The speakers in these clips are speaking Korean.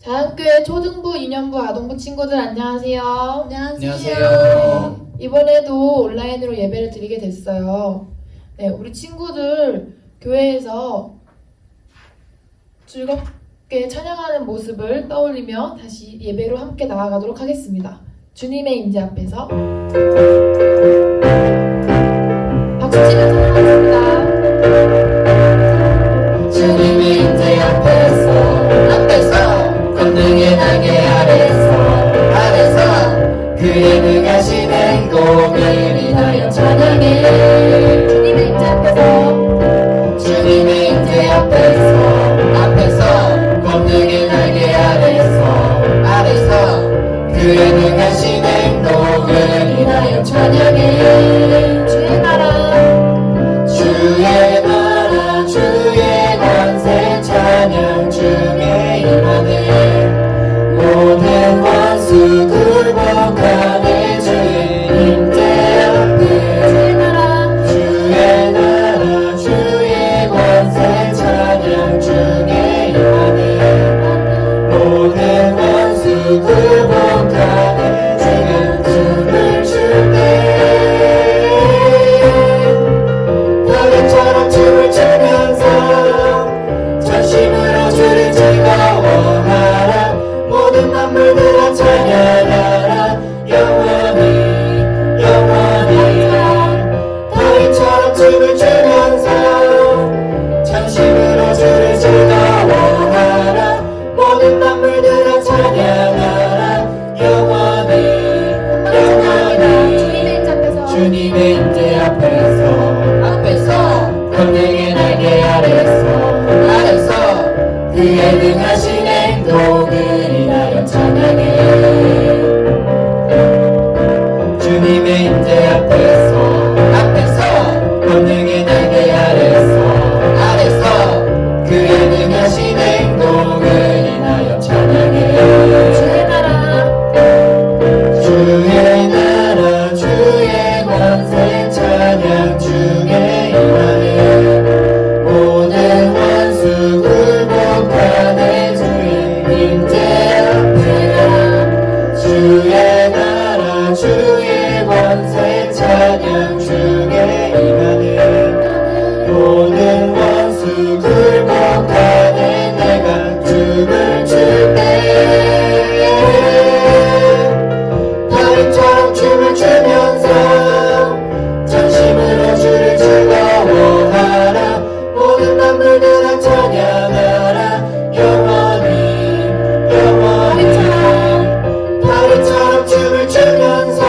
자연교회 초등부, 유년부, 아동부 친구들 안녕하세요. 안녕하세요. 이번에도 온라인으로 예배를 드리게 됐어요. 네, 우리 친구들 교회에서 즐겁게 찬양하는 모습을 떠올리며 다시 예배로 함께 나아가도록 하겠습니다. 주님의 임재 앞에서 박수 치면서 찬양하겠습니다. 주님의 임재 앞에서 권능의 날개 아래서 그의 능하신 행동을 인하여 찬양해. 주님의 임재 앞에서 권능의 날개 아래서 그의 능하신 행동을 인하여 찬양해. 주의 나라 주의 권세 찬양 중에 임하네. 모든 원수 굴복하네. 주의 임재 앞에 주의 나라 주의 권세 찬양 중에 임하네. 모든 원수 굴복하네. 지금 춤을 출때 다윗처럼 춤을 추면서 전심으로 주를 즐거워하라. 모든 만물들아 찬양하라. 영원히 다윗처럼 춤을 추면서 전심으로 주를 즐거워하라. 모든 만물들아 찬양하라. 영원히 주님의 임재 앞에서 권능의 날개 아래서 그의 능하신 행동을 인하여 찬양해. 주님의 임재 앞에서 권능의 날개 아래서 그의 능하신 행동을 인하여 찬양해. 주의 나라 주의 권세 찬양 중에 임하네. 모든 원수 굴복하네. 주의 임재 앞에 주의 나라 주의 권세 찬양 중에 임하네. 모든 원수 굴복하네. 내가 춤을 출때 다윗처럼 춤을 추면서 전심으로 주를 즐거워하라. 모든 만물들아 찬양하라. 영원히 다윗처럼 춤을 추면서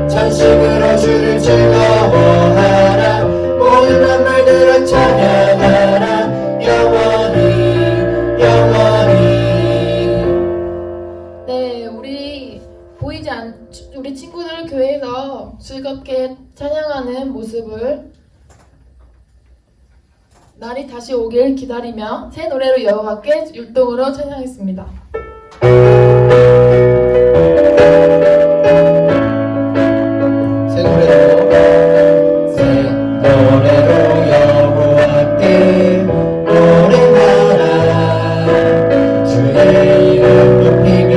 전심으로 주를 즐거워하라. 모든 만물들아 찬양하라. 영원히 네, 우리 친구들 교회에서 즐겁게 찬양하는 모습을 날이 다시 오길 기다리며 새 노래로 이어갈게 율동으로 찬양하겠습니다. 새 노래로 여호와께 노래하라. 주의 이름 높이며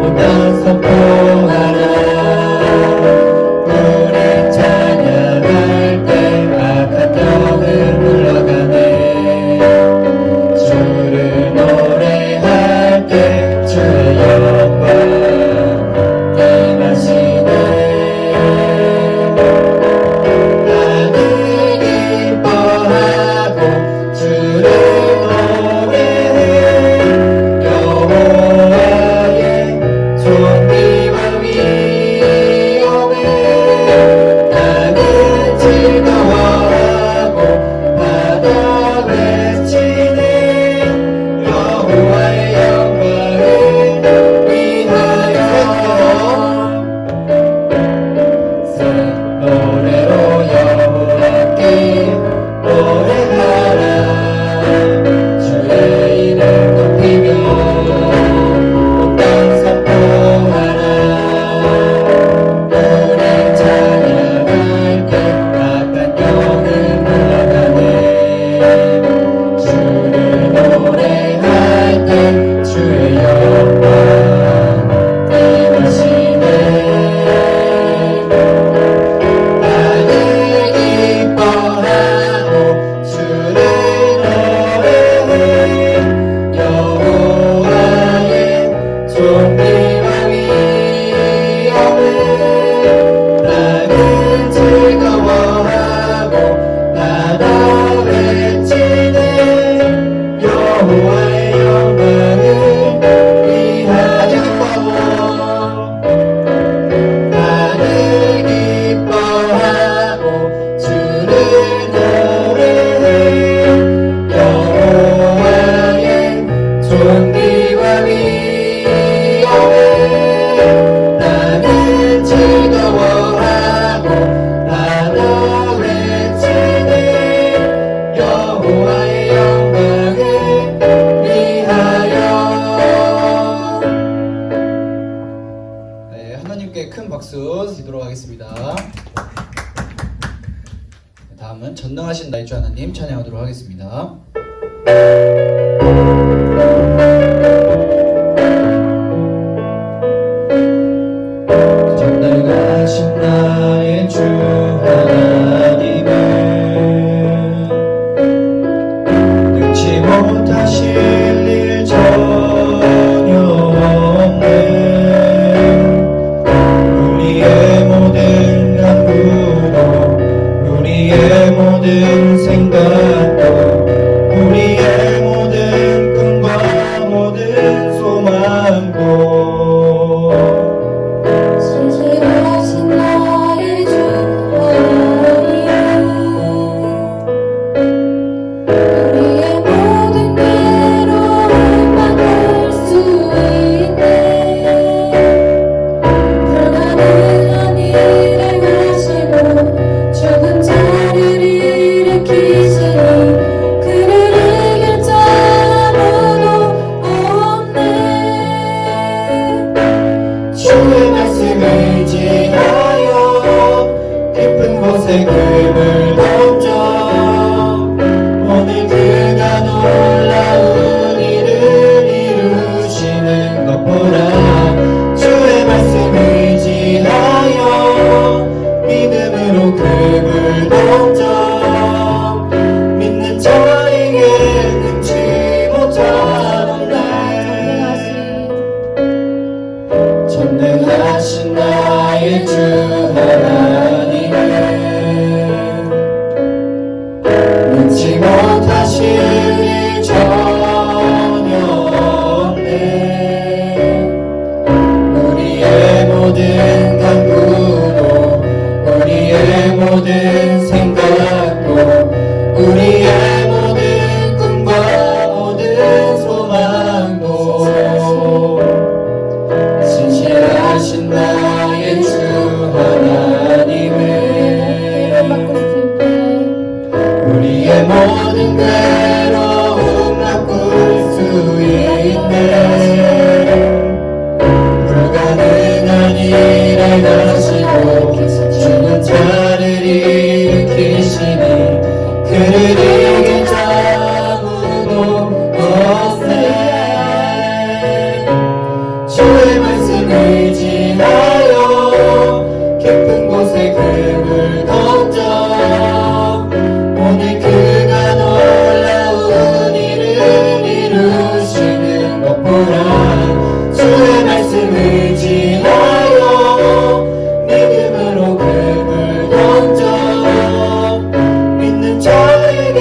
온 땅 선포하라. 우리 찬양할 때 악한 영을 물러가네. 주를 노래 하나님 찬양하도록 하겠습니다. 전능하신 나의 주 하나님은 능치 못하실 일 전혀 없네. 우리의 모든 간구도 우리의 모든 생각도 우리의 모든 꿈과 모든 소망도 신실하신 나의 주 하나님 우리의 모든 괴로움 바꿀 수 있네. 불가능한 일을 하시고 죽은 자를 일으키시니 그를 이길 자 아무도 없네. 주의 말씀 의지하여 깊은 곳에 금을 던져 오늘 그가 놀라운 일을 이루시는 것 보라. 주의 말씀 의지하여 믿음으로 금을 던져 믿는 자에게 능치 못한 없네. 전능하신 나의 주 하나님은 능치 못하실 일 전혀 없네. 우리의 모든 간구도 우리의 모든 생각도 우리의 모든 꿈과 모든 소망도 신실하신 나의 주 하나님은 우리의 모든 괴로움 바꿀 수 있네. 불가능한 일을 하시고 죽은 자를 일으키시니 그를 이길 자 아무도 없네. 주의 말씀 의지하여 깊은 곳에 금을 던져 오늘 그가 놀라운 일을 이루시는 것 보라. 주의 말씀 의지하여 믿음으로 금을 던져 믿는 자에게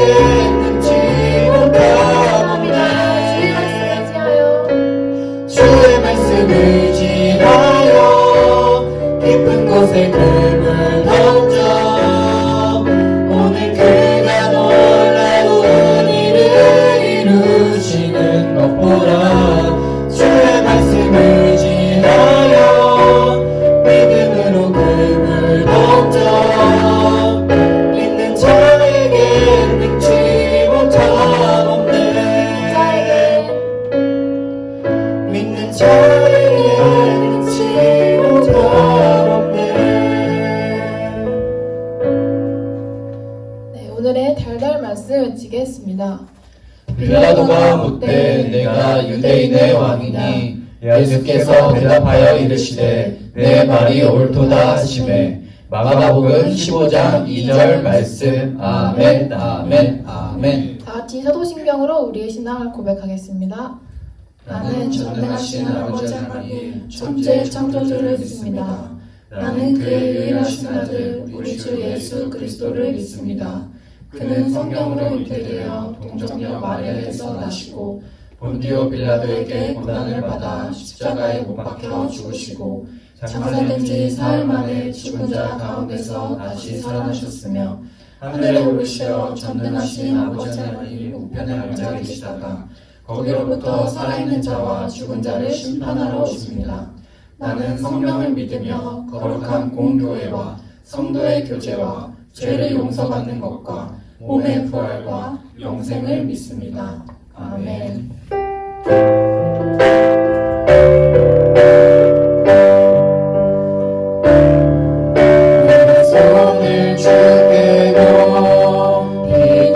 능치 못함 없네. 주의 말씀 의지하여 깊은 곳에 금을 던져 오늘 그가 놀라운 일을 이루시는 것 보라. 주의 말씀 의지하여 믿음으로 금을 던져 믿는 자에게 능치 못함 없네. 믿는 자에게 능치 못함 없네. 네, 오늘의 달달 말씀 외치겠습니다. 빌라도가 묻되 내가 유대인의 왕이니 예수께서 대답하여 이르시되 내 말이 옳도다 하시매. 마가복음 15장 2절 말씀. 아멘 아멘 아멘. 다 같이 사도신경으로 우리의 신앙을 고백하겠습니다. 나는 전능하신 아버지 하나님 천지의 창조주를 믿습니다. 나는 그의 유일하신 아들 우리 주 예수 그리스도를 믿습니다. 그는 성령으로 잉태되어 동정녀 마리아에서 나시고 본디오 빌라도에게 고난을 받아 십자가에 못 박혀 죽으시고 장사된 지 사흘 만에 죽은 자 가운데서 다시 살아나셨으며 하늘에 오르시어 전능하신 아버지 하나님 우편에 앉아 계시다가 거기로부터 살아있는 자와 죽은 자를 심판하러 오십니다. 나는 성령을 믿으며 거룩한 공교회와 성도의 교제와 죄를 용서받는 것과 몸의 부활과 영생을 믿습니다. 아멘. 손을 주께 높이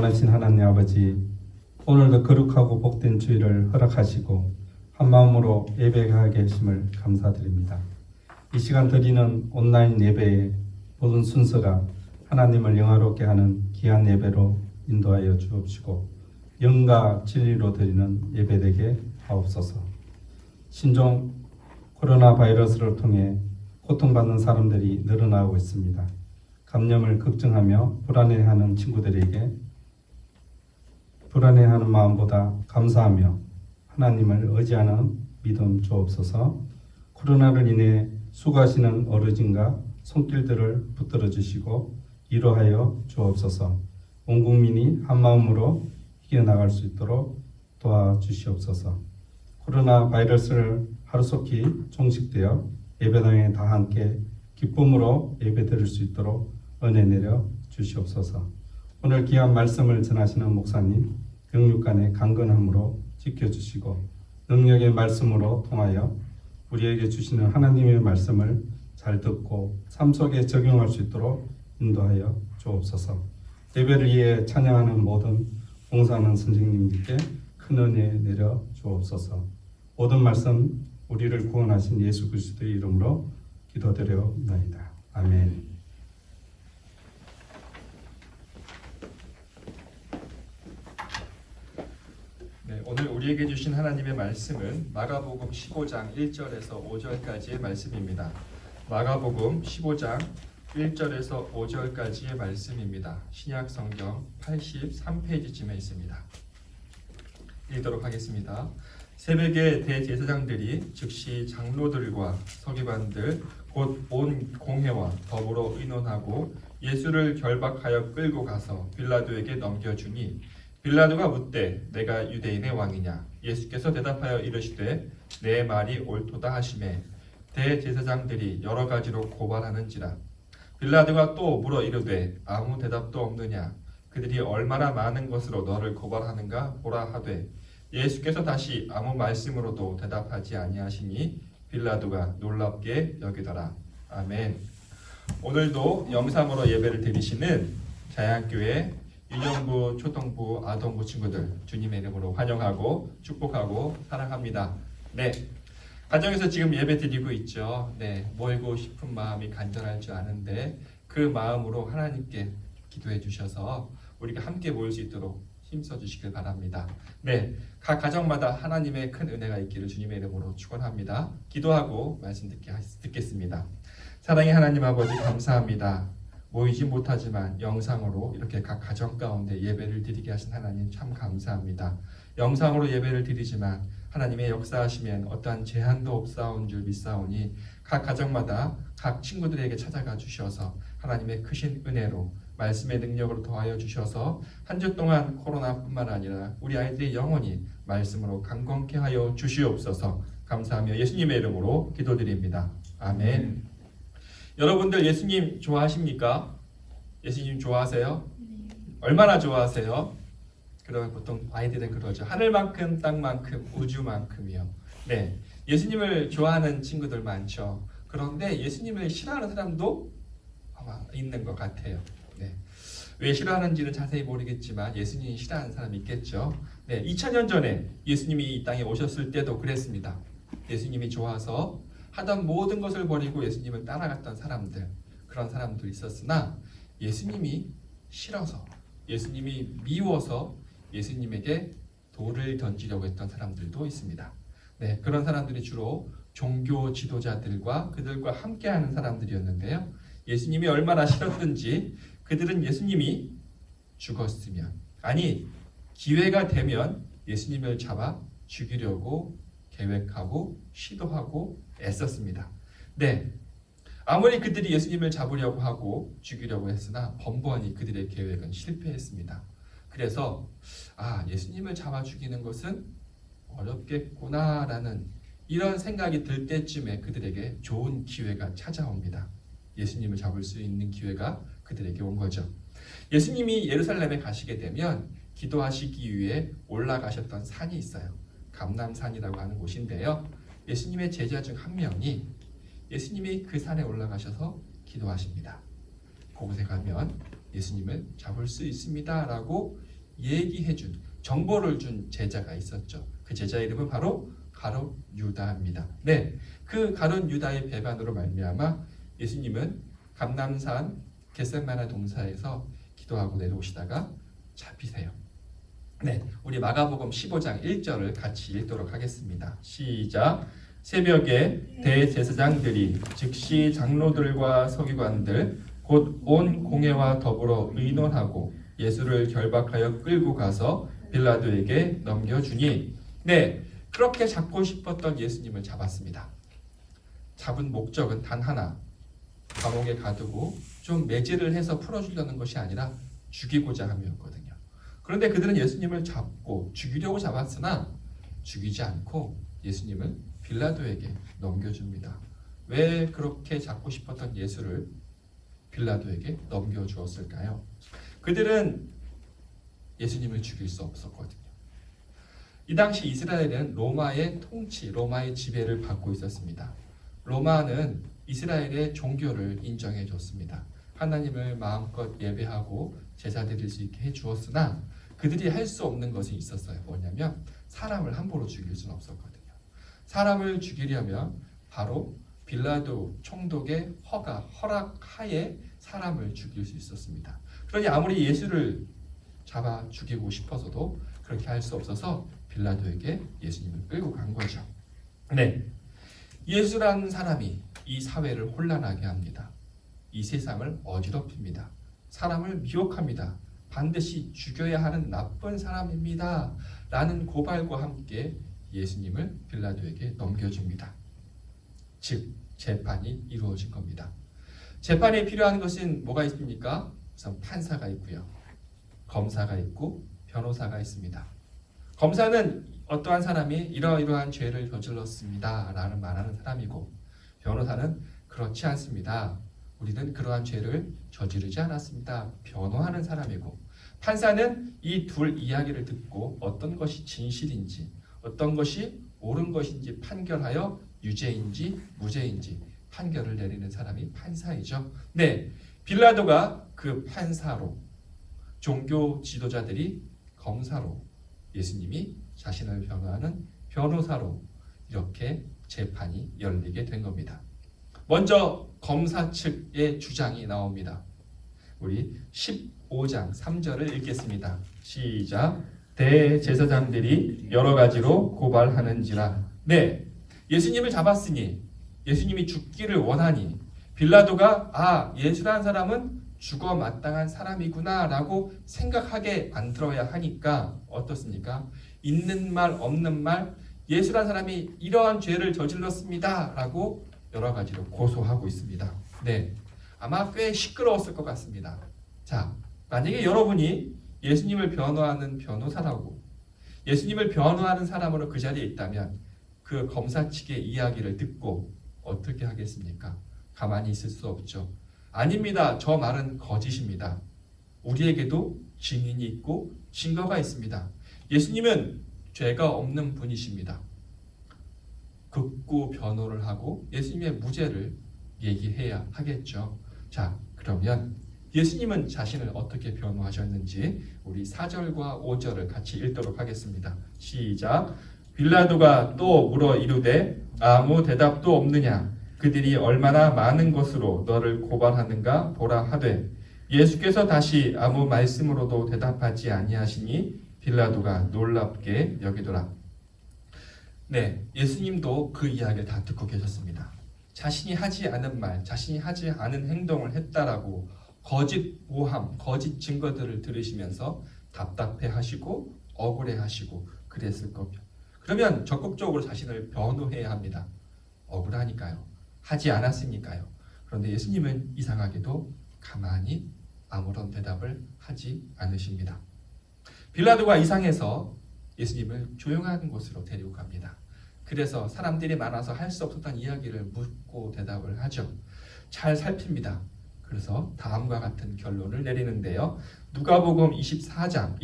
전능하신 하나님 아버지, 오늘도 거룩하고 복된 주일을 허락하시고 한마음으로 예배하게 하심을 감사드립니다. 이 시간 드리는 온라인 예배의 모든 순서가 하나님을 영화롭게 하는 귀한 예배로 인도하여 주옵시고 영과 진리로 드리는 예배되게 하옵소서. 신종 코로나 바이러스를 통해 고통받는 사람들이 늘어나고 있습니다. 감염을 걱정하며 불안해하는 친구들에게 불안해하는 마음보다 감사하며 하나님을 의지하는 믿음 주옵소서. 코로나를 인해 수고하시는 어르신과 손길들을 붙들어 주시고 위로하여 주옵소서. 온 국민이 한 마음으로 이겨나갈 수 있도록 도와주시옵소서. 코로나 바이러스를 하루속히 종식되어 예배당에 다 함께 기쁨으로 예배드릴 수 있도록 은혜 내려 주시옵소서. 오늘 귀한 말씀을 전하시는 목사님 영육간의 강건함으로 지켜주시고 능력의 말씀으로 통하여 우리에게 주시는 하나님의 말씀을 잘 듣고 삶 속에 적용할 수 있도록 인도하여 주옵소서. 예배를 위해 찬양하는 모든 봉사하는 선생님들께 큰 은혜 내려 주옵소서. 모든 말씀 우리를 구원하신 예수 그리스도의 이름으로 기도드려옵나이다. 아멘. 네, 오늘 우리에게 주신 하나님의 말씀은 마가복음 15장 1절에서 5절까지의 말씀입니다. 마가복음 15장 1절에서 5절까지의 말씀입니다. 신약 성경 83페이지쯤에 있습니다. 읽도록 하겠습니다. 새벽에 대제사장들이 즉시 장로들과 서기관들 곧 온 공회와 더불어 의논하고 예수를 결박하여 끌고 가서 빌라도에게 넘겨주니 빌라도가 묻되 내가 유대인의 왕이냐? 예수께서 대답하여 이르시되 내 말이 옳도다 하시매 대제사장들이 여러 가지로 고발하는지라. 빌라도가 또 물어 이르되 아무 대답도 없느냐? 그들이 얼마나 많은 것으로 너를 고발하는가 보라 하되 예수께서 다시 아무 말씀으로도 대답하지 아니하시니 빌라도가 놀랍게 여기더라. 아멘. 오늘도 영상으로 예배를 드리시는 자양교회 유년부, 초등부, 아동부 친구들 주님의 이름으로 환영하고 축복하고 사랑합니다. 네, 가정에서 지금 예배 드리고 있죠. 네, 모이고 싶은 마음이 간절할 줄 아는데 그 마음으로 하나님께 기도해 주셔서 우리가 함께 모일 수 있도록 힘써 주시길 바랍니다. 네, 각 가정마다 하나님의 큰 은혜가 있기를 주님의 이름으로 축원합니다. 기도하고 말씀 듣겠습니다. 사랑의 하나님 아버지 감사합니다. 모이지 못하지만 영상으로 이렇게 각 가정 가운데 예배를 드리게 하신 하나님 참 감사합니다. 영상으로 예배를 드리지만 하나님의 역사하시면 어떠한 제한도 없사온 줄 믿사오니 각 가정마다 각 친구들에게 찾아가 주셔서 하나님의 크신 은혜로 말씀의 능력으로 더하여 주셔서 한 주 동안 코로나뿐만 아니라 우리 아이들의 영혼이 말씀으로 강건케 하여 주시옵소서. 감사하며 예수님의 이름으로 기도드립니다. 아멘. 여러분들 예수님 좋아하십니까? 예수님 좋아하세요? 얼마나 좋아하세요? 그러면 보통 아이들은 그러죠. 하늘만큼 땅만큼 우주만큼이요. 네, 예수님을 좋아하는 친구들 많죠. 그런데 예수님을 싫어하는 사람도 아마 있는 것 같아요. 네, 왜 싫어하는지는 자세히 모르겠지만 예수님이 싫어하는 사람이 있겠죠. 네, 2000년 전에 예수님이 이 땅에 오셨을 때도 그랬습니다. 예수님이 좋아서 하던 모든 것을 버리고 예수님을 따라갔던 사람들, 그런 사람들이 있었으나 예수님이 싫어서, 예수님이 미워서 예수님에게 돌을 던지려고 했던 사람들도 있습니다. 네, 그런 사람들이 주로 종교 지도자들과 그들과 함께하는 사람들이었는데요. 예수님이 얼마나 싫었든지 그들은 예수님이 죽었으면, 아니 기회가 되면 예수님을 잡아 죽이려고 계획하고 시도하고 애썼습니다. 네, 아무리 그들이 예수님을 잡으려고 하고 죽이려고 했으나 번번이 그들의 계획은 실패했습니다. 그래서 예수님을 잡아 죽이는 것은 어렵겠구나라는 이런 생각이 들 때쯤에 그들에게 좋은 기회가 찾아옵니다. 예수님을 잡을 수 있는 기회가 그들에게 온 거죠. 예수님이 예루살렘에 가시게 되면 기도하시기 위해 올라가셨던 산이 있어요. 감람산이라고 하는 곳인데요. 예수님의 제자 중 한 명이 예수님이 그 산에 올라가셔서 기도하십니다. 그곳에 가면 예수님을 잡을 수 있습니다 라고 얘기해준, 정보를 준 제자가 있었죠. 그 제자 이름은 바로 가룟 유다입니다. 네, 그 가룟 유다의 배반으로 말미암아 예수님은 감람산 겟세마네 동산에서 기도하고 내려오시다가 잡히세요. 네, 우리 마가복음 15장 1절을 같이 읽도록 하겠습니다. 시작. 새벽에 대제사장들이 즉시 장로들과 서기관들 곧 온 공회와 더불어 의논하고 예수를 결박하여 끌고 가서 빌라도에게 넘겨주니, 네, 그렇게 잡고 싶었던 예수님을 잡았습니다. 잡은 목적은 단 하나, 감옥에 가두고 좀 매질을 해서 풀어주려는 것이 아니라 죽이고자 함이었거든요. 그런데 그들은 예수님을 잡고 죽이려고 잡았으나 죽이지 않고 예수님을 빌라도에게 넘겨줍니다. 왜 그렇게 잡고 싶었던 예수를 빌라도에게 넘겨주었을까요? 그들은 예수님을 죽일 수 없었거든요. 이 당시 이스라엘은 로마의 통치, 로마의 지배를 받고 있었습니다. 로마는 이스라엘의 종교를 인정해 줬습니다. 하나님을 마음껏 예배하고 제사 드릴 수 있게 해 주었으나 그들이 할 수 없는 것이 있었어요. 뭐냐면 사람을 함부로 죽일 수는 없었거든요. 사람을 죽이려면 바로 빌라도 총독의 허락하에 사람을 죽일 수 있었습니다. 그러니 아무리 예수를 잡아 죽이고 싶어서도 그렇게 할 수 없어서 빌라도에게 예수님을 끌고 간 거죠. 네, 예수라는 사람이 이 사회를 혼란하게 합니다. 이 세상을 어지럽힙니다. 사람을 미혹합니다. 반드시 죽여야 하는 나쁜 사람입니다. 라는 고발과 함께 예수님을 빌라도에게 넘겨줍니다. 즉, 재판이 이루어진 겁니다. 재판에 필요한 것은 뭐가 있습니까? 우선 판사가 있고요. 검사가 있고 변호사가 있습니다. 검사는 어떠한 사람이 이러이러한 죄를 저질렀습니다. 라는 말하는 사람이고, 변호사는 그렇지 않습니다. 우리는 그러한 죄를 저지르지 않았습니다. 변호하는 사람이고, 판사는 이 둘 이야기를 듣고 어떤 것이 진실인지, 어떤 것이 옳은 것인지 판결하여 유죄인지 무죄인지 판결을 내리는 사람이 판사이죠. 네, 빌라도가 그 판사로, 종교 지도자들이 검사로, 예수님이 자신을 변호하는 변호사로 이렇게 재판이 열리게 된 겁니다. 먼저 검사 측의 주장이 나옵니다. 우리 15장 3절을 읽겠습니다. 시작. 대제사장들이 여러 가지로 고발하는지라. 네, 예수님을 잡았으니, 예수님이 죽기를 원하니 빌라도가 예수라는 사람은 죽어 마땅한 사람이구나 라고 생각하게 만들어야 하니까 어떻습니까? 있는 말 없는 말, 예수라는 사람이 이러한 죄를 저질렀습니다 라고 여러 가지로 고소하고 있습니다. 네, 아마 꽤 시끄러웠을 것 같습니다. 자, 만약에 여러분이 예수님을 변호하는 변호사라고, 예수님을 변호하는 사람으로 그 자리에 있다면 그 검사 측의 이야기를 듣고 어떻게 하겠습니까? 가만히 있을 수 없죠. 아닙니다. 저 말은 거짓입니다. 우리에게도 증인이 있고 증거가 있습니다. 예수님은 죄가 없는 분이십니다. 극구 변호를 하고 예수님의 무죄를 얘기해야 하겠죠. 자, 그러면 예수님은 자신을 어떻게 변호하셨는지 우리 4절과 5절을 같이 읽도록 하겠습니다. 시작. 빌라도가 또 물어 이르되 아무 대답도 없느냐? 그들이 얼마나 많은 것으로 너를 고발하는가 보라 하되, 예수께서 다시 아무 말씀으로도 대답하지 아니하시니 빌라도가 놀랍게 여기더라. 네, 예수님도 그 이야기를 다 듣고 계셨습니다. 자신이 하지 않은 말, 자신이 하지 않은 행동을 했다라고 거짓 모함, 거짓 증거들을 들으시면서 답답해하시고 억울해하시고 그랬을 겁니다. 그러면 적극적으로 자신을 변호해야 합니다. 억울하니까요. 하지 않았으니까요. 그런데 예수님은 이상하게도 가만히 아무런 대답을 하지 않으십니다. 빌라도가 이상해서 예수님을 조용한 곳으로 데리고 갑니다. 그래서 사람들이 많아서 할 수 없었던 이야기를 묻고 대답을 하죠. 잘 살핍니다. 그래서 다음과 같은 결론을 내리는데요. 누가복음 23장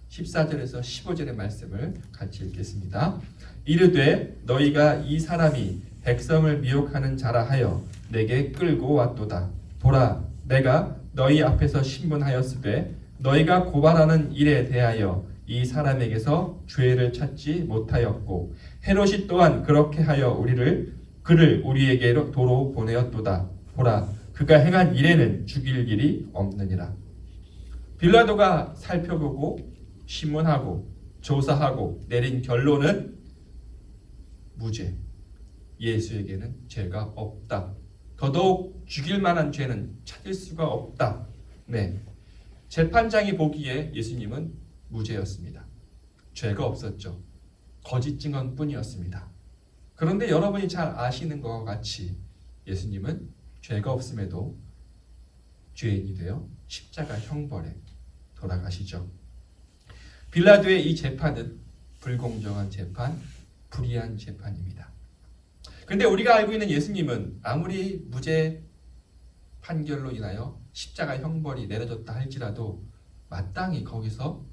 14절에서 15절의 말씀을 같이 읽겠습니다. 이르되 너희가 이 사람이 백성을 미혹하는 자라 하여 내게 끌고 왔도다. 보라, 내가 너희 앞에서 신문하였으되 너희가 고발하는 일에 대하여 이 사람에게서 죄를 찾지 못하였고 헤롯이 또한 그렇게 하여 그를 우리에게로 도로 보내었도다. 보라, 그가 행한 일에는 죽일 일이 없느니라. 빌라도가 살펴보고 신문하고 조사하고 내린 결론은 무죄. 예수에게는 죄가 없다. 더더욱 죽일 만한 죄는 찾을 수가 없다. 네, 재판장이 보기에 예수님은 무죄였습니다. 죄가 없었죠. 거짓 증언뿐이었습니다. 그런데 여러분이 잘 아시는 것과 같이 예수님은 죄가 없음에도 죄인이 되어 십자가 형벌에 돌아가시죠. 빌라도의 이 재판은 불공정한 재판, 불의한 재판입니다. 그런데 우리가 알고 있는 예수님은 아무리 무죄 판결로 인하여 십자가 형벌이 내려졌다 할지라도 마땅히 거기서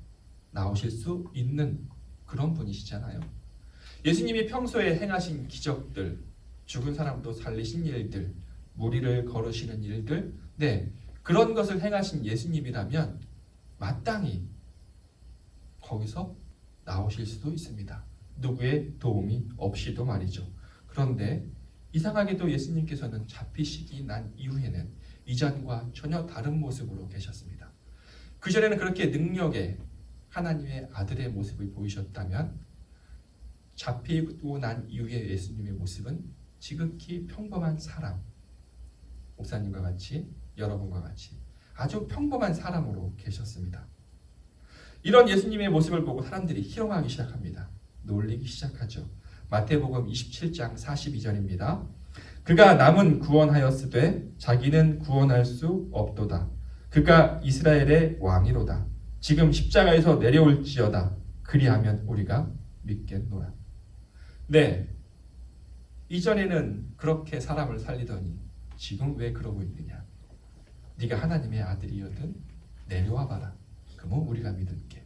나오실 수 있는 그런 분이시잖아요. 예수님이 평소에 행하신 기적들, 죽은 사람도 살리신 일들, 무리를 걸으시는 일들, 네, 그런 것을 행하신 예수님이라면 마땅히 거기서 나오실 수도 있습니다. 누구의 도움이 없이도 말이죠. 그런데 이상하게도 예수님께서는 잡히시기 난 이후에는 이전과 전혀 다른 모습으로 계셨습니다. 그전에는 그렇게 능력의 하나님의 아들의 모습을 보이셨다면 잡히고 난 이후의 예수님의 모습은 지극히 평범한 사람, 목사님과 같이, 여러분과 같이 아주 평범한 사람으로 계셨습니다. 이런 예수님의 모습을 보고 사람들이 희롱하기 시작합니다. 놀리기 시작하죠. 마태복음 27장 42절입니다. 그가 남은 구원하였으되 자기는 구원할 수 없도다. 그가 이스라엘의 왕이로다. 지금 십자가에서 내려올지어다. 그리하면 우리가 믿겠노라. 네, 이전에는 그렇게 사람을 살리더니 지금 왜 그러고 있느냐. 네가 하나님의 아들이거든 내려와 봐라. 그러면 우리가 믿을게.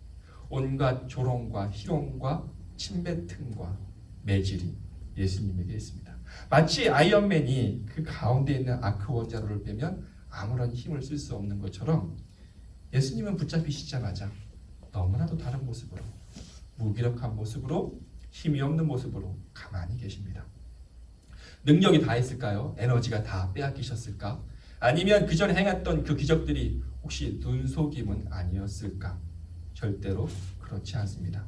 온갖 조롱과 희롱과 침뱉음과 매질이 예수님에게 있습니다. 마치 아이언맨이 그 가운데 있는 아크 원자로를 빼면 아무런 힘을 쓸 수 없는 것처럼 예수님은 붙잡히시자마자 너무나도 다른 모습으로, 무기력한 모습으로, 힘이 없는 모습으로 가만히 계십니다. 능력이 다 있을까요? 에너지가 다 빼앗기셨을까? 아니면 그 전에 행했던 그 기적들이 혹시 눈속임은 아니었을까? 절대로 그렇지 않습니다.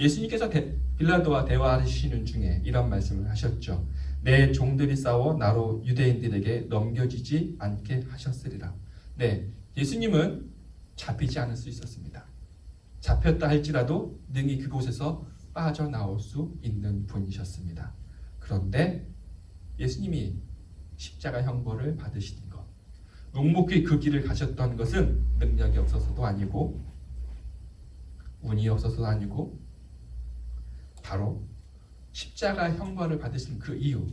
예수님께서 빌라도와 대화하시는 중에 이런 말씀을 하셨죠. 내 종들이 싸워 나로 유대인들에게 넘겨지지 않게 하셨으리라. 네, 예수님은 잡히지 않을 수 있었습니다. 잡혔다 할지라도 능히 그곳에서 빠져나올 수 있는 분이셨습니다. 그런데 예수님이 십자가 형벌을 받으시는 것, 묵묵히 그 길을 가셨던 것은 능력이 없어서도 아니고 운이 없어서도 아니고 바로 십자가 형벌을 받으신 그 이유,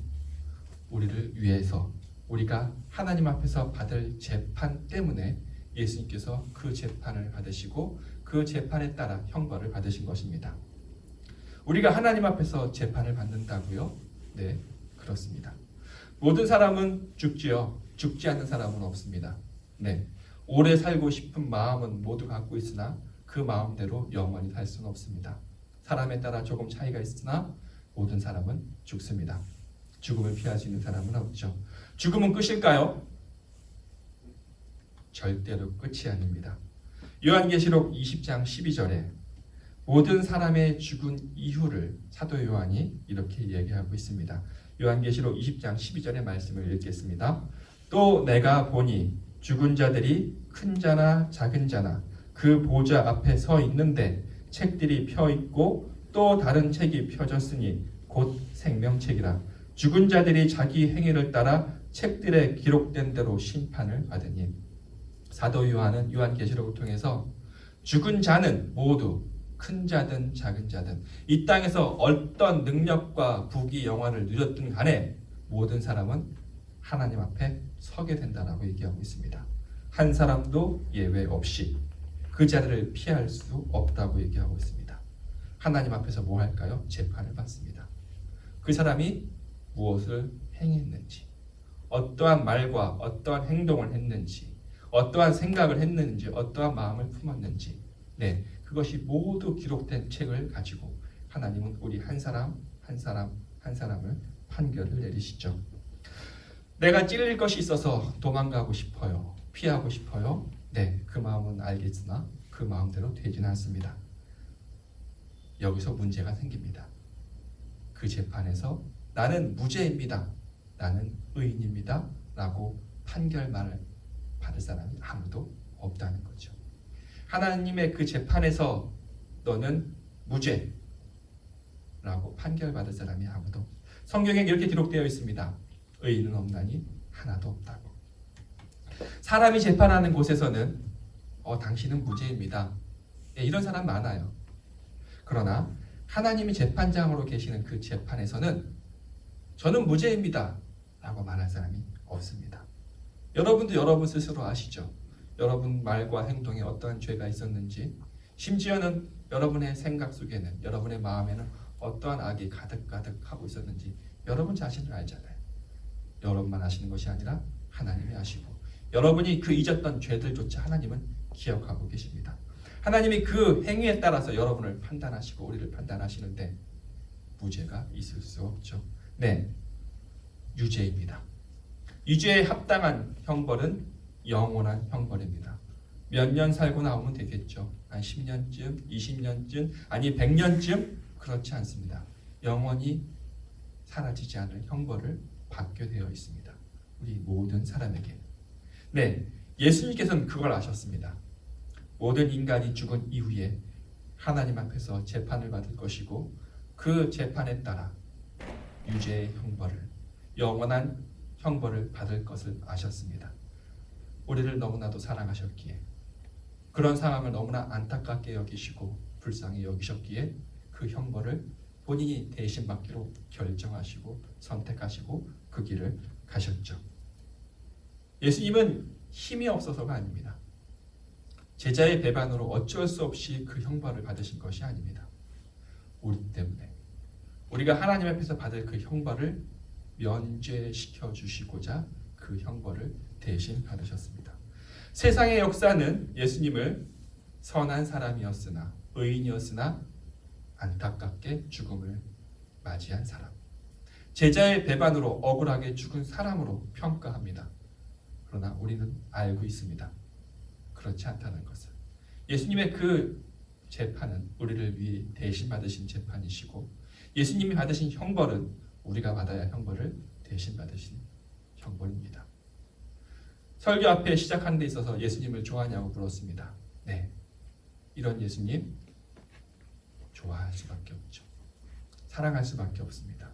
우리를 위해서, 우리가 하나님 앞에서 받을 재판 때문에 예수님께서 그 재판을 받으시고 그 재판에 따라 형벌을 받으신 것입니다. 우리가 하나님 앞에서 재판을 받는다고요? 네, 그렇습니다. 모든 사람은 죽지요. 죽지 않는 사람은 없습니다. 네, 오래 살고 싶은 마음은 모두 갖고 있으나 그 마음대로 영원히 살 수는 없습니다. 사람에 따라 조금 차이가 있으나 모든 사람은 죽습니다. 죽음을 피할 수 있는 사람은 없죠. 죽음은 끝일까요? 절대로 끝이 아닙니다. 요한계시록 20장 12절에 모든 사람의 죽은 이유를 사도 요한이 이렇게 얘기하고 있습니다. 요한계시록 20장 12절의 말씀을 읽겠습니다. 또 내가 보니 죽은 자들이 큰 자나 작은 자나 그 보좌 앞에 서 있는데 책들이 펴 있고 또 다른 책이 펴졌으니 곧 생명책이라. 죽은 자들이 자기 행위를 따라 책들에 기록된 대로 심판을 받으니. 사도 요한은 요한계시록을 통해서 죽은 자는 모두 큰 자든 작은 자든 이 땅에서 어떤 능력과 부귀 영화를 누렸든 간에 모든 사람은 하나님 앞에 서게 된다라고 얘기하고 있습니다. 한 사람도 예외 없이 그 자리를 피할 수 없다고 얘기하고 있습니다. 하나님 앞에서 뭐 할까요? 재판을 받습니다. 그 사람이 무엇을 행했는지, 어떠한 말과 어떠한 행동을 했는지, 어떠한 생각을 했는지, 어떠한 마음을 품었는지, 네, 그것이 모두 기록된 책을 가지고 하나님은 우리 한 사람 한 사람을 판결을 내리시죠. 내가 찔릴 것이 있어서 도망가고 싶어요. 피하고 싶어요. 네, 그 마음은 알겠으나 그 마음대로 되지는 않습니다. 여기서 문제가 생깁니다. 그 재판에서 나는 무죄입니다. 나는 의인입니다. 라고 판결만을 받을 사람이 아무도 없다는 거죠. 하나님의 그 재판에서 너는 무죄 라고 판결받을 사람이 아무도, 성경에 이렇게 기록되어 있습니다. 의인은 없나니 하나도 없다고. 사람이 재판하는 곳에서는 당신은 무죄입니다. 네, 이런 사람 많아요. 그러나 하나님이 재판장으로 계시는 그 재판에서는 저는 무죄입니다 라고 말할 사람이 없습니다. 여러분도 여러분 스스로 아시죠? 여러분 말과 행동에 어떠한 죄가 있었는지, 심지어는 여러분의 생각 속에는, 여러분의 마음에는 어떠한 악이 가득하고 있었는지 여러분 자신을 알잖아요. 여러분만 아시는 것이 아니라 하나님이 아시고, 여러분이 그 잊었던 죄들조차 하나님은 기억하고 계십니다. 하나님이 그 행위에 따라서 여러분을 판단하시고 우리를 판단하시는데 무죄가 있을 수 없죠. 네, 유죄입니다. 유죄에 합당한 형벌은 영원한 형벌입니다. 몇 년 살고 나오면 되겠죠. 한 10년쯤, 20년쯤, 아니 100년쯤? 그렇지 않습니다. 영원히 사라지지 않을 형벌을 받게 되어 있습니다. 우리 모든 사람에게. 네, 예수님께서는 그걸 아셨습니다. 모든 인간이 죽은 이후에 하나님 앞에서 재판을 받을 것이고 그 재판에 따라 유죄의 형벌을, 영원한 형벌을 받을 것을 아셨습니다. 우리를 너무나도 사랑하셨기에, 그런 상황을 너무나 안타깝게 여기시고 불쌍히 여기셨기에 그 형벌을 본인이 대신 받기로 결정하시고 선택하시고 그 길을 가셨죠. 예수님은 힘이 없어서가 아닙니다. 제자의 배반으로 어쩔 수 없이 그 형벌을 받으신 것이 아닙니다. 우리 때문에, 우리가 하나님 앞에서 받을 그 형벌을 면죄시켜 주시고자 그 형벌을 대신 받으셨습니다. 세상의 역사는 예수님을 선한 사람이었으나, 의인이었으나 안타깝게 죽음을 맞이한 사람, 제자의 배반으로 억울하게 죽은 사람으로 평가합니다. 그러나 우리는 알고 있습니다. 그렇지 않다는 것을. 예수님의 그 재판은 우리를 위해 대신 받으신 재판이시고, 예수님이 받으신 형벌은 우리가 받아야 할 형벌을 대신 받으신 형벌입니다. 설교 앞에 시작하는 데 있어서 예수님을 좋아하냐고 물었습니다. 네, 이런 예수님 좋아할 수밖에 없죠. 사랑할 수밖에 없습니다.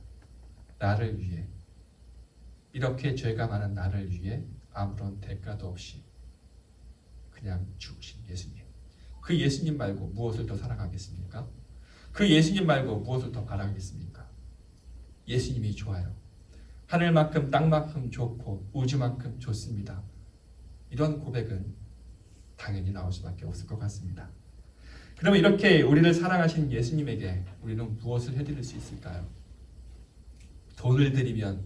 나를 위해, 이렇게 죄가 많은 나를 위해 아무런 대가도 없이 그냥 죽으신 예수님. 그 예수님 말고 무엇을 더 사랑하겠습니까? 그 예수님 말고 무엇을 더 바라겠습니까? 예수님이 좋아요. 하늘만큼 땅만큼 좋고 우주만큼 좋습니다. 이런 고백은 당연히 나올 수밖에 없을 것 같습니다. 그러면 이렇게 우리를 사랑하신 예수님에게 우리는 무엇을 해드릴 수 있을까요? 돈을 드리면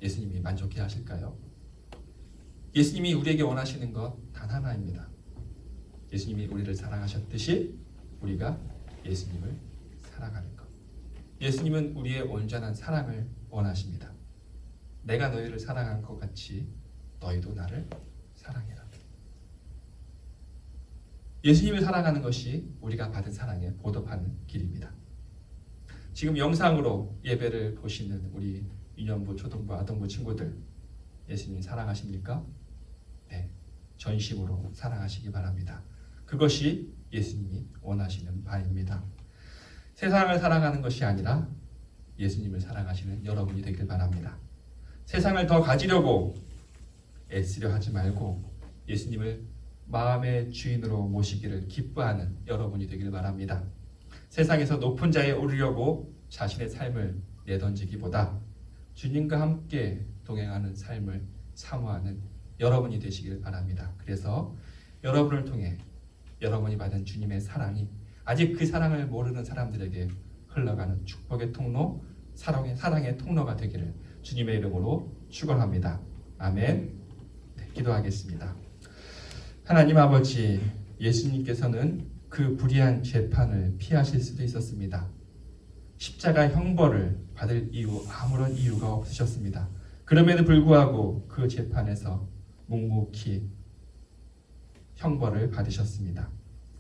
예수님이 만족해 하실까요? 예수님이 우리에게 원하시는 것 단 하나입니다. 예수님이 우리를 사랑하셨듯이 우리가 예수님을 사랑하는 것. 예수님은 우리의 온전한 사랑을 원하십니다. 내가 너희를 사랑한 것 같이 너희도 나를 사랑해라. 예수님을 사랑하는 것이 우리가 받은 사랑에 보답하는 길입니다. 지금 영상으로 예배를 보시는 우리 유년부, 초등부, 아동부 친구들, 예수님 사랑하십니까? 네, 전심으로 사랑하시기 바랍니다. 그것이 예수님이 원하시는 바입니다. 세상을 사랑하는 것이 아니라 예수님을 사랑하시는 여러분이 되길 바랍니다. 세상을 더 가지려고 애쓰려 하지 말고 예수님을 마음의 주인으로 모시기를 기뻐하는 여러분이 되길 바랍니다. 세상에서 높은 자리에 오르려고 자신의 삶을 내던지기보다 주님과 함께 동행하는 삶을 사모하는 여러분이 되시길 바랍니다. 그래서 여러분을 통해 여러분이 받은 주님의 사랑이 아직 그 사랑을 모르는 사람들에게 흘러가는 축복의 통로, 사랑의 통로가 되기를 주님의 이름으로 축원합니다. 아멘. 네. 기도하겠습니다. 하나님 아버지, 예수님께서는 그 불의한 재판을 피하실 수도 있었습니다. 십자가 형벌을 받을 아무런 이유가 없으셨습니다. 그럼에도 불구하고 그 재판에서 묵묵히 형벌을 받으셨습니다.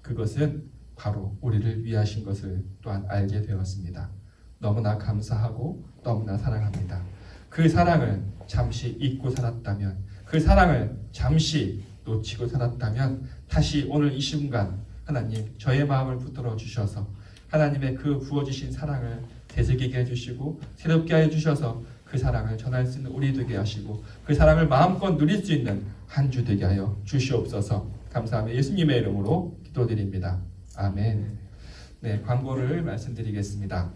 그것은 바로 우리를 위하신 것을 또한 알게 되었습니다. 너무나 감사하고 너무나 사랑합니다. 그 사랑을 잠시 잊고 살았다면, 그 사랑을 잠시 놓치고 살았다면 다시 오늘 이 순간 하나님 저의 마음을 붙들어 주셔서 하나님의 그 부어주신 사랑을 되새기게 해주시고 새롭게 해주셔서 그 사랑을 전할 수 있는 우리 되게 하시고 그 사랑을 마음껏 누릴 수 있는 한 주 되게 하여 주시옵소서. 감사하며 예수님의 이름으로 기도드립니다. 아멘. 네, 광고를 말씀드리겠습니다.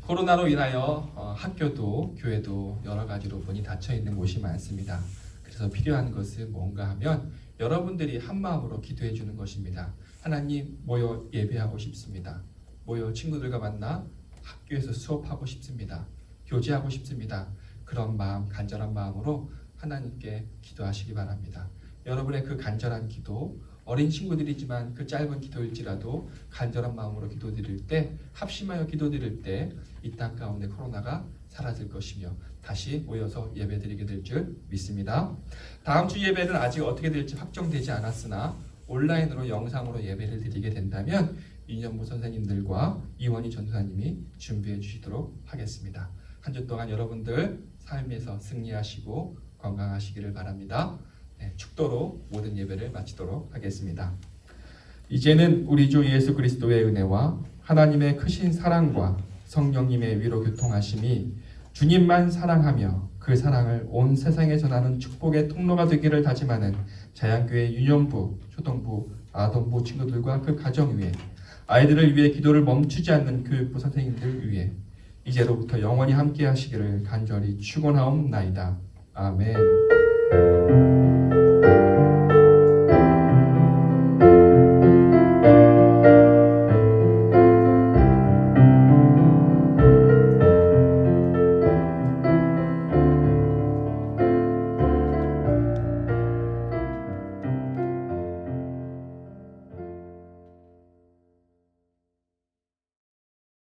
코로나로 인하여 학교도 교회도 여러 가지로 문이 닫혀 있는 곳이 많습니다. 그래서 필요한 것은 뭔가 하면 여러분들이 한 마음으로 기도해 주는 것입니다. 하나님, 모여 예배하고 싶습니다. 모여 친구들과 만나 학교에서 수업하고 싶습니다. 교제하고 싶습니다. 그런 마음, 간절한 마음으로 하나님께 기도하시기 바랍니다. 여러분의 그 간절한 기도, 어린 친구들이지만 그 짧은 기도일지라도 간절한 마음으로 기도드릴 때, 합심하여 기도드릴 때 이 땅 가운데 코로나가 사라질 것이며 다시 모여서 예배드리게 될 줄 믿습니다. 다음 주 예배는 아직 어떻게 될지 확정되지 않았으나 온라인으로 영상으로 예배를 드리게 된다면 이년부 선생님들과 이원희 전도사님이 준비해 주시도록 하겠습니다. 한 주 동안 여러분들 삶에서 승리하시고 건강하시기를 바랍니다. 네, 축도로 모든 예배를 마치도록 하겠습니다. 이제는 우리 주 예수 그리스도의 은혜와 하나님의 크신 사랑과 성령님의 위로 교통하심이 주님만 사랑하며 그 사랑을 온 세상에 전하는 축복의 통로가 되기를 다짐하는 자양교회 유년부, 초등부, 아동부 친구들과 그 가정 위에 아이들을 위해 기도를 멈추지 않는 교육부 선생님들 위해 이제로부터 영원히 함께 하시기를 간절히 축원하옵나이다. 아멘.